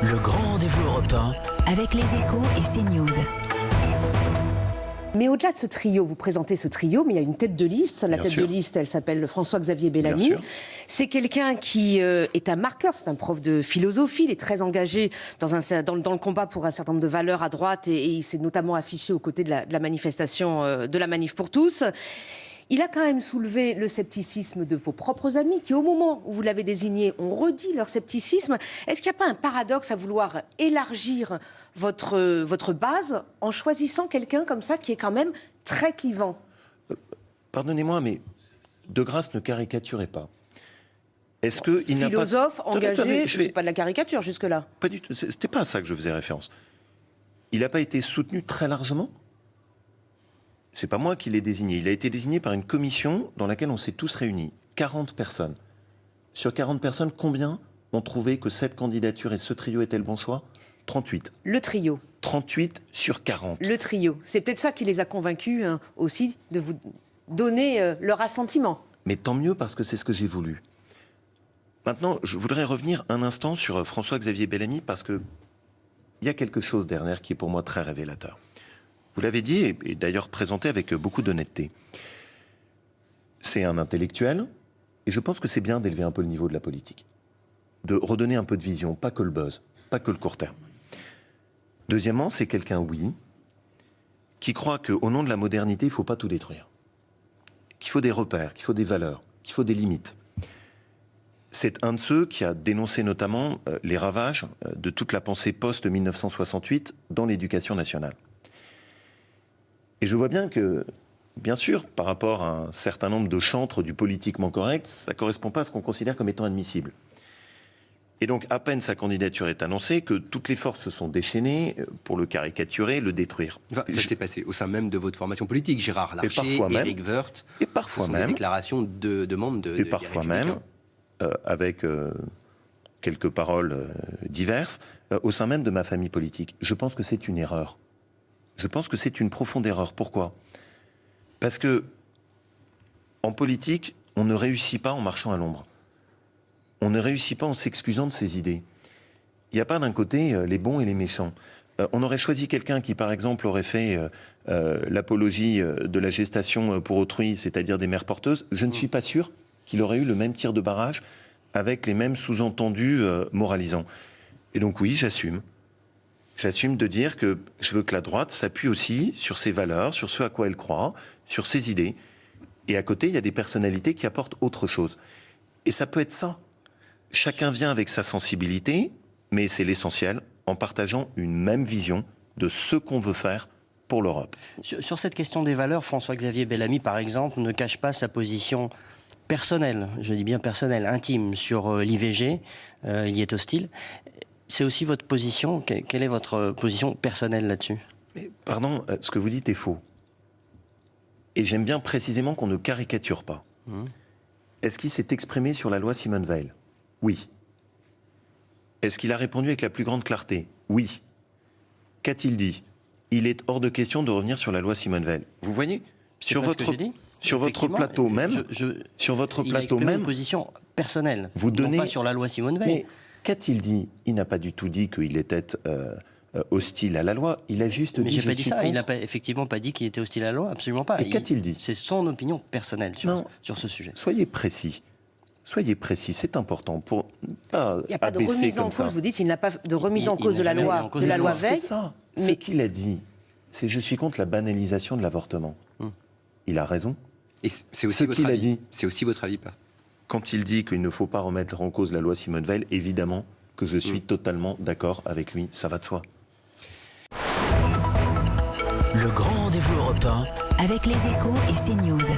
Le grand rendez-vous européen avec les Échos et CNews. Mais au-delà de ce trio, vous présentez ce trio, mais il y a une tête de liste. La tête de liste, elle s'appelle François-Xavier Bellamy. C'est quelqu'un qui est un marqueur, c'est un prof de philosophie. Il est très engagé dans le combat pour un certain nombre de valeurs à droite et il s'est notamment affiché aux côtés de la manifestation, de la Manif pour tous. Il a quand même soulevé le scepticisme de vos propres amis qui, au moment où vous l'avez désigné, ont redit leur scepticisme. Est-ce qu'il n'y a pas un paradoxe à vouloir élargir votre base en choisissant quelqu'un comme ça qui est quand même très clivant? Pardonnez-moi, mais de grâce, ne caricaturez pas. Est-ce que il philosophe, n'a pas... engagé, je ne fais pas de la caricature jusque-là. Pas du tout, c'était pas à ça que je faisais référence. Il n'a pas été soutenu très largement? C'est pas moi qui l'ai désigné. Il a été désigné par une commission dans laquelle on s'est tous réunis. 40 personnes. Sur 40 personnes, combien ont trouvé que cette candidature et ce trio étaient le bon choix? 38. Le trio. 38 sur 40. Le trio. C'est peut-être ça qui les a convaincus aussi de vous donner leur assentiment. Mais tant mieux parce que c'est ce que j'ai voulu. Maintenant, je voudrais revenir un instant sur François-Xavier Bellamy parce que il y a quelque chose derrière qui est pour moi très révélateur. Vous l'avez dit, et d'ailleurs présenté avec beaucoup d'honnêteté. C'est un intellectuel, et je pense que c'est bien d'élever un peu le niveau de la politique. De redonner un peu de vision, pas que le buzz, pas que le court terme. Deuxièmement, c'est quelqu'un, oui, qui croit qu'au nom de la modernité, il ne faut pas tout détruire. Qu'il faut des repères, qu'il faut des valeurs, qu'il faut des limites. C'est un de ceux qui a dénoncé notamment les ravages de toute la pensée post-1968 dans l'éducation nationale. Et je vois bien que, bien sûr, par rapport à un certain nombre de chantres du politiquement correct, ça ne correspond pas à ce qu'on considère comme étant admissible. Et donc, à peine sa candidature est annoncée, que toutes les forces se sont déchaînées pour le caricaturer, le détruire. Enfin, ça s'est passé au sein même de votre formation politique, Gérard Larcher, Éric Woerth. Et parfois même. Des déclarations de membres de. Et parfois même, avec quelques paroles diverses, au sein même de ma famille politique. Je pense que c'est une erreur. Je pense que c'est une profonde erreur. Pourquoi? Parce que, en politique, on ne réussit pas en marchant à l'ombre. On ne réussit pas en s'excusant de ses idées. Il n'y a pas d'un côté les bons et les méchants. On aurait choisi quelqu'un qui, par exemple, aurait fait l'apologie de la gestation pour autrui, c'est-à-dire des mères porteuses. Je ne suis pas sûr qu'il aurait eu le même tir de barrage avec les mêmes sous-entendus moralisants. Et donc oui, j'assume. J'assume de dire que je veux que la droite s'appuie aussi sur ses valeurs, sur ce à quoi elle croit, sur ses idées. Et à côté, il y a des personnalités qui apportent autre chose. Et ça peut être ça. Chacun vient avec sa sensibilité, mais c'est l'essentiel, en partageant une même vision de ce qu'on veut faire pour l'Europe. Sur cette question des valeurs, François-Xavier Bellamy, par exemple, ne cache pas sa position personnelle, je dis bien personnelle, intime, sur l'IVG. Il y est hostile. C'est aussi votre position. Quelle est votre position personnelle là-dessus? Pardon, ce que vous dites est faux. Et j'aime bien précisément qu'on ne caricature pas. Est-ce qu'il s'est exprimé sur la loi Simone Veil? Oui. Est-ce qu'il a répondu avec la plus grande clarté? Oui. Qu'a-t-il dit? Il est hors de question de revenir sur la loi Simone Veil. Vous voyez? Sur votre plateau même, sur votre plateau même, une position personnelle. Vous donnez, non pas sur la loi Simone Veil. Mais qu'a-t-il dit? Il n'a pas du tout dit qu'il était hostile à la loi. Il a juste dit. Mais j'ai pas dit ça. Il n'a effectivement pas dit qu'il était hostile à la loi. Absolument pas. Et qu'a-t-il dit? C'est son opinion personnelle sur ce sujet. Soyez précis. Soyez précis, c'est important pour pas il n'y a pas de abaisser remise en comme ça. cause. Vous dites qu'il n'a pas de remise en cause de la loi Veil. Ce qu'il a dit, c'est je suis contre la banalisation de l'avortement. Il a raison. Et c'est aussi votre avis. C'est aussi votre avis, pas? Quand il dit qu'il ne faut pas remettre en cause la loi Simone Veil, évidemment que je suis totalement d'accord avec lui. Ça va de soi. Le grand rendez-vous européen avec les Échos et CNews.